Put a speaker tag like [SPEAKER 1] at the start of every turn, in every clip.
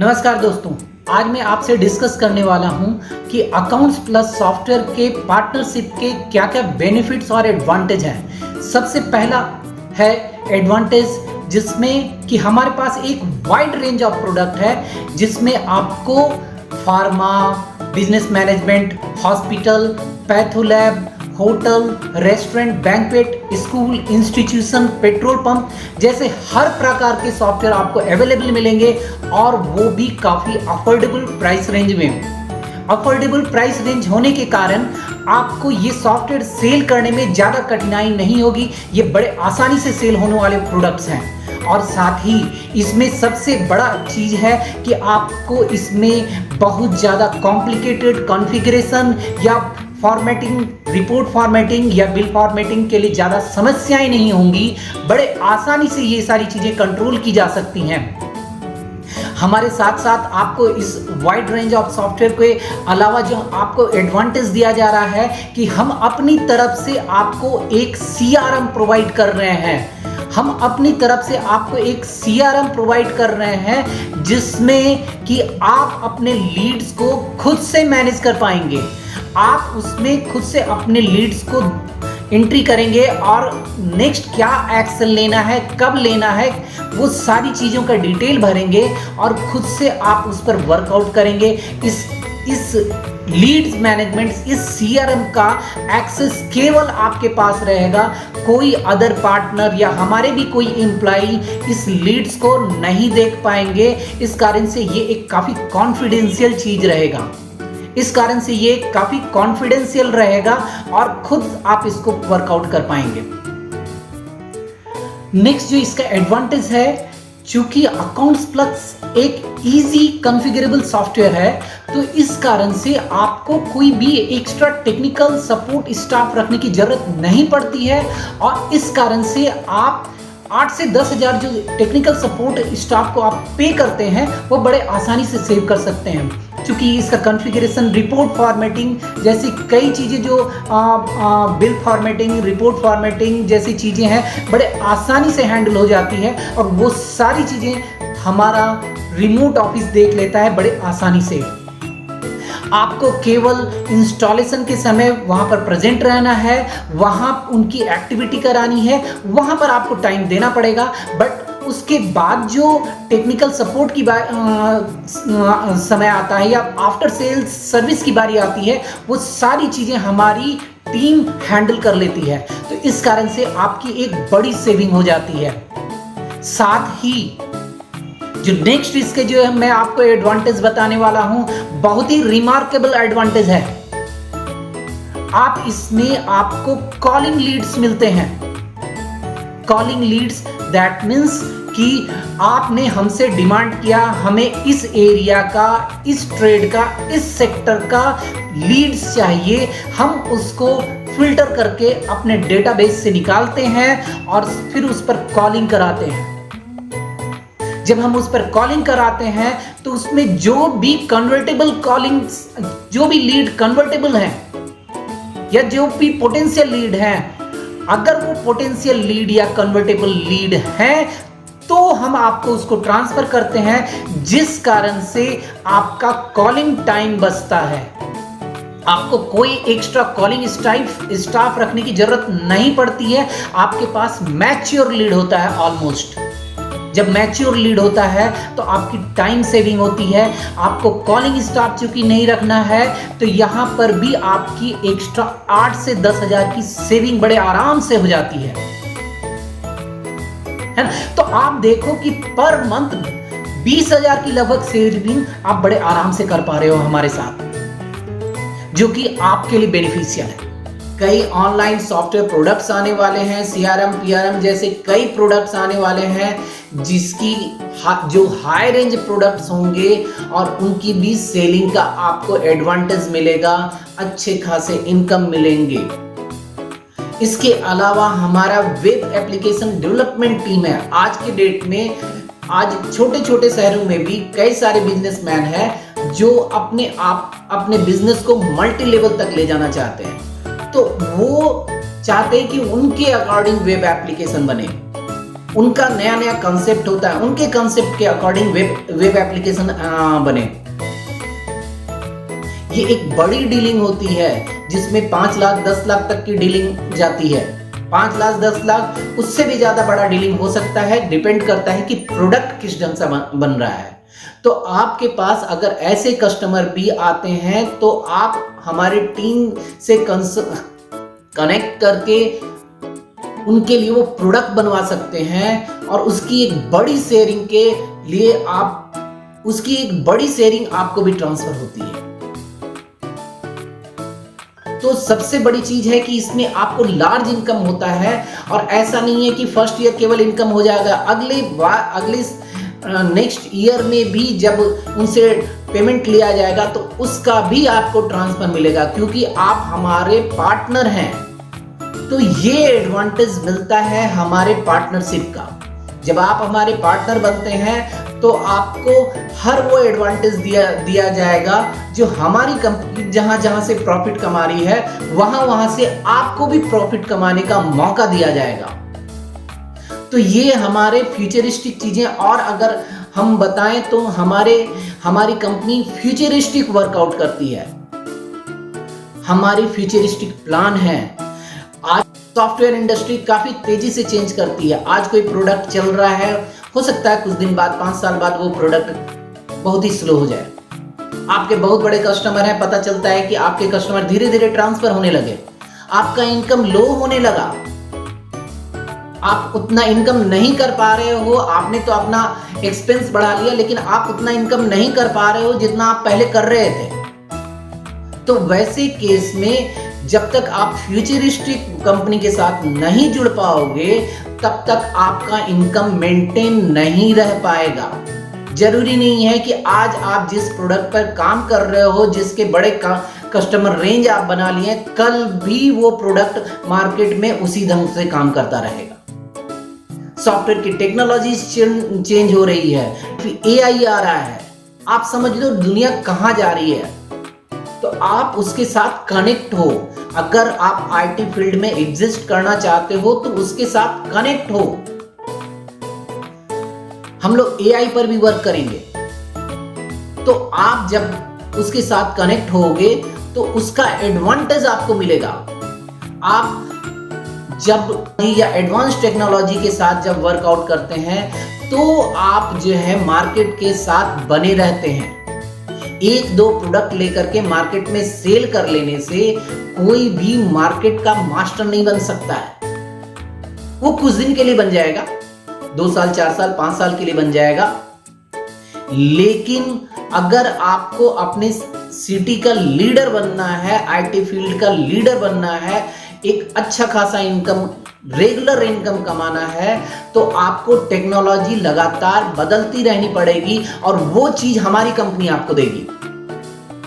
[SPEAKER 1] नमस्कार दोस्तों, आज मैं आपसे डिस्कस करने वाला हूं कि अकाउंट्स प्लस सॉफ्टवेयर के पार्टनरशिप के क्या क्या बेनिफिट्स और एडवांटेज हैं। सबसे पहला है एडवांटेज जिसमें कि हमारे पास एक वाइड रेंज ऑफ प्रोडक्ट है जिसमें आपको pharma, business management, hospital, patholab, hotel, restaurant, banquet, school, institution, petrol pump जैसे हर प्रकार के सॉफ्टवेयर आपको अवेलेबल मिलेंगे और वो भी काफ़ी अफोर्डेबल प्राइस रेंज में। अफोर्डेबल प्राइस रेंज होने के कारण आपको ये सॉफ्टवेयर सेल करने में ज़्यादा कठिनाई नहीं होगी। ये बड़े आसानी से सेल होने वाले प्रोडक्ट्स हैं और साथ ही इसमें सबसे बड़ा चीज़ है कि आपको इसमें बहुत ज़्यादा कॉम्प्लिकेटेड कॉन्फ़िगरेशन या फॉर्मेटिंग, रिपोर्ट फॉर्मेटिंग या बिल फॉर्मेटिंग के लिए ज़्यादा समस्याएं नहीं होंगी। बड़े आसानी से ये सारी चीज़ें कंट्रोल की जा सकती हैं। हमारे साथ साथ आपको इस वाइड रेंज ऑफ सॉफ्टवेयर के अलावा जो आपको एडवांटेज दिया जा रहा है कि हम अपनी तरफ से आपको एक CRM प्रोवाइड कर रहे हैं। हम अपनी तरफ से आपको एक CRM प्रोवाइड कर रहे हैं जिसमें कि आप अपने लीड्स को खुद से मैनेज कर पाएंगे। आप उसमें खुद से अपने लीड्स को एंट्री करेंगे और नेक्स्ट क्या एक्शन लेना है, कब लेना है, वो सारी चीज़ों का डिटेल भरेंगे और खुद से आप उस पर वर्कआउट करेंगे। इस लीड्स मैनेजमेंट, इस CRM का एक्सेस केवल आपके पास रहेगा। कोई अदर पार्टनर या हमारे भी कोई एम्प्लॉई इस लीड्स को नहीं देख पाएंगे। इस कारण से ये एक काफ़ी कॉन्फिडेंशियल चीज़ रहेगा। इस कारण से ये काफ़ी कॉन्फिडेंशियल रहेगा और खुद आप इसको वर्कआउट कर पाएंगे। नेक्स्ट जो इसका एडवांटेज है, चूंकि अकाउंट्स प्लस एक इजी कॉन्फ़िगरेबल सॉफ्टवेयर है तो इस कारण से आपको कोई भी एक्स्ट्रा टेक्निकल सपोर्ट स्टाफ रखने की जरूरत नहीं पड़ती है और इस कारण से आप 8 से 10 हज़ार जो टेक्निकल सपोर्ट स्टाफ को आप पे करते हैं वो बड़े आसानी से सेव कर सकते हैं। क्योंकि इसका कॉन्फ़िगरेशन, रिपोर्ट फॉर्मेटिंग जैसी कई चीज़ें जो बिल फॉर्मेटिंग, रिपोर्ट फॉर्मेटिंग जैसी चीज़ें हैं बड़े आसानी से हैंडल हो जाती है और वो सारी चीज़ें हमारा रिमोट ऑफिस देख लेता है बड़े आसानी से। आपको केवल इंस्टॉलेशन के समय वहाँ पर प्रेजेंट रहना है, वहाँ उनकी एक्टिविटी करानी है, वहाँ पर आपको टाइम देना पड़ेगा। बट उसके बाद जो टेक्निकल सपोर्ट की समय आता है या आफ्टर सेल्स सर्विस की बारी आती है वो सारी चीज़ें हमारी टीम हैंडल कर लेती है। तो इस कारण से आपकी एक बड़ी सेविंग हो जाती है। साथ ही जो नेक्स्ट इसके जो है मैं आपको एडवांटेज बताने वाला हूं, बहुत ही रिमार्केबल एडवांटेज है। आप इसमें आपको कॉलिंग लीड्स मिलते हैं। कॉलिंग लीड्स दैट मीन्स कि आपने हमसे डिमांड किया हमें इस एरिया का, इस ट्रेड का, इस सेक्टर का लीड्स चाहिए। हम उसको फिल्टर करके अपने डेटाबेस से निकालते हैं और फिर उस पर कॉलिंग कराते हैं। जब हम उस पर कॉलिंग कराते हैं तो उसमें जो भी कन्वर्टेबल कॉलिंग, जो भी लीड कन्वर्टेबल है या जो भी पोटेंशियल लीड है, अगर वो पोटेंशियल लीड या कन्वर्टेबल लीड है तो हम आपको उसको ट्रांसफर करते हैं, जिस कारण से आपका कॉलिंग टाइम बचता है। आपको कोई एक्स्ट्रा कॉलिंग स्टाफ रखने की जरूरत नहीं पड़ती है। आपके पास मैच्योर लीड होता है ऑलमोस्ट। जब मैच्योर लीड होता है तो आपकी टाइम सेविंग होती है। आपको कॉलिंग स्टाफ चूंकि नहीं रखना है तो यहाँ पर भी आपकी एक्स्ट्रा 8 से 10 हज़ार की सेविंग बड़े आराम से हो जाती है ना। तो आप देखो कि पर मंथ 20 हज़ार की लगभग सेविंग आप बड़े आराम से कर पा रहे हो हमारे साथ, जो कि आपके लिए बेनिफिशियल है। कई ऑनलाइन सॉफ्टवेयर प्रोडक्ट्स आने वाले हैं, CRM, PRM जैसे कई प्रोडक्ट्स आने वाले हैं जिसकी जो हाई रेंज प्रोडक्ट्स होंगे और उनकी भी सेलिंग का आपको एडवांटेज मिलेगा, अच्छे खासे इनकम मिलेंगे। इसके अलावा हमारा वेब एप्लीकेशन डेवलपमेंट टीम है। आज के डेट में आज छोटे छोटे शहरों में भी कई सारे बिजनेसमैन हैं जो अपने बिजनेस को मल्टी लेवल तक ले जाना चाहते हैं। तो वो चाहते हैं कि उनके अकॉर्डिंग वेब एप्लीकेशन बने। उनका नया नया कंसेप्ट होता है, उनके कंसेप्ट के अकॉर्डिंग वेब एप्लीकेशन बने। ये एक बड़ी डीलिंग होती है जिसमें 5 लाख 10 लाख तक की डीलिंग जाती है। 5 लाख 10 लाख उससे भी ज्यादा बड़ा डीलिंग हो सकता है, डिपेंड करता है कि प्रोडक्ट किस ढंग से बन रहा है। तो आपके पास अगर ऐसे कस्टमर भी आते हैं तो आप हमारे टीम से कनेक्ट करके उनके लिए वो प्रोडक्ट बनवा सकते हैं और उसकी एक बड़ी शेयरिंग के लिए उसकी एक बड़ी शेयरिंग आपको भी ट्रांसफर होती है। तो सबसे बड़ी चीज है कि इसमें आपको लार्ज इनकम होता है और ऐसा नहीं है कि फर्स्ट ईयर केवल इनकम हो जाएगा, अगले नेक्स्ट ईयर में भी जब उनसे पेमेंट लिया जाएगा तो उसका भी आपको ट्रांसफर मिलेगा, क्योंकि आप हमारे पार्टनर हैं। तो ये एडवांटेज मिलता है हमारे पार्टनरशिप का। जब आप हमारे पार्टनर बनते हैं तो आपको हर वो एडवांटेज दिया जाएगा जो हमारी कंपनी जहां से प्रॉफिट कमा रही है वहां से आपको भी प्रॉफिट कमाने का मौका दिया जाएगा। तो ये हमारे फ्यूचरिस्टिक चीजें, और अगर हम बताएं तो हमारी कंपनी फ्यूचरिस्टिक वर्कआउट करती है, हमारी फ्यूचरिस्टिक प्लान है। आज सॉफ्टवेयर इंडस्ट्री काफी तेजी से चेंज करती है। आज कोई प्रोडक्ट चल रहा है, हो सकता है कुछ दिन बाद 5 साल बाद वो प्रोडक्ट बहुत ही स्लो हो जाए। आपके बहुत बड़े कस्टमर हैं, पता चलता है कि आपके कस्टमर धीरे धीरे ट्रांसफर होने लगे, आपका इनकम लो होने लगा, आप उतना इनकम नहीं कर पा रहे हो। आपने तो अपना एक्सपेंस बढ़ा लिया लेकिन आप उतना इनकम नहीं कर पा रहे हो जितना आप पहले कर रहे थे। तो वैसे केस में जब तक आप फ्यूचरिस्टिक कंपनी के साथ नहीं जुड़ पाओगे तब तक आपका इनकम मेंटेन नहीं रह पाएगा। जरूरी नहीं है कि आज आप जिस प्रोडक्ट पर काम कर रहे हो, जिसके बड़े कस्टमर रेंज आप बना लिए, कल भी वो प्रोडक्ट मार्केट में उसी ढंग से काम करता रहेगा। सॉफ्टवेयर की टेक्नोलॉजी चेंज हो रही है, फिर एआई आ रहा है, आप समझ लो दुनिया कहां जा रही है। तो आप उसके साथ कनेक्ट हो। अगर आप आईटी फील्ड में एग्जिस्ट करना चाहते हो तो उसके साथ कनेक्ट हो। हम लोग एआई पर भी वर्क करेंगे, तो आप जब उसके साथ कनेक्ट होगे तो उसका एडवांटेज आपको मिलेगा। आप जब या एडवांस टेक्नोलॉजी के साथ जब वर्कआउट करते हैं तो आप जो है मार्केट के साथ बने रहते हैं। 1-2 प्रोडक्ट लेकर के मार्केट में सेल कर लेने से कोई भी मार्केट का मास्टर नहीं बन सकता है। वो कुछ दिन के लिए बन जाएगा, 2 साल 4 साल 5 साल के लिए बन जाएगा, लेकिन अगर आपको अपने सिटी का लीडर बनना है, आईटी फील्ड का लीडर बनना है, एक अच्छा खासा इनकम, रेगुलर इनकम कमाना है, तो आपको टेक्नोलॉजी लगातार बदलती रहनी पड़ेगी और वो चीज हमारी कंपनी आपको देगी।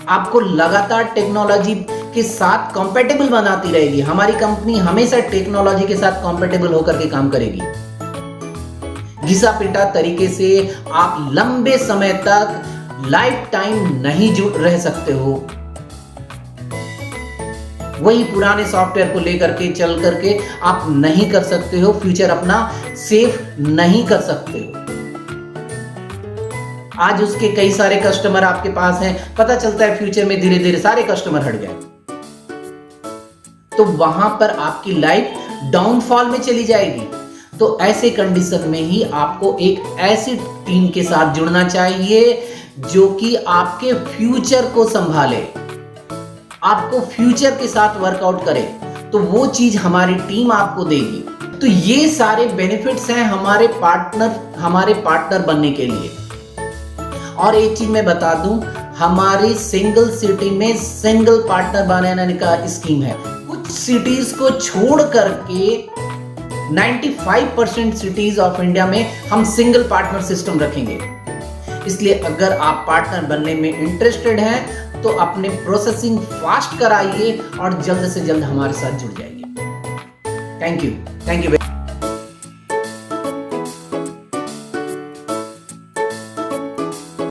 [SPEAKER 1] आपको लगातार टेक्नोलॉजी के साथ कंपैटिबल बनाती रहेगी। हमारी कंपनी हमेशा टेक्नोलॉजी के साथ कंपैटिबल होकर के काम करेगी। घिसा पिटा तरीके से आप लंबे समय तक लाइफ टाइम नहीं जुड़ रह सकते हो। वही पुराने सॉफ्टवेयर को लेकर के चल करके आप नहीं कर सकते हो, फ्यूचर अपना सेफ नहीं कर सकते हो। आज उसके कई सारे कस्टमर आपके पास हैं, पता चलता है फ्यूचर में धीरे धीरे सारे कस्टमर हट गए, तो वहां पर आपकी लाइफ डाउनफॉल में चली जाएगी। तो ऐसे कंडीशन में ही आपको एक ऐसी टीम के साथ जुड़ना चाहिए जो कि आपके फ्यूचर को संभाले, आपको फ्यूचर के साथ वर्कआउट करे, तो वो चीज हमारी टीम आपको देगी। तो ये सारे बेनिफिट्स हैं हमारे पार्टनर बनने के लिए। और एक चीज मैं बता दूं, हमारी सिंगल सिटी में सिंगल पार्टनर बनाने का स्कीम है। कुछ सिटीज को छोड़ करके 95% सिटीज ऑफ इंडिया में हम सिंगल पार्टनर सिस्टम रखेंगे। इसलिए अगर आप पार्टनर बनने में इंटरेस्टेड हैं तो अपने प्रोसेसिंग फास्ट कराइए और जल्द से जल्द हमारे साथ जुड़ जाइए। Thank you.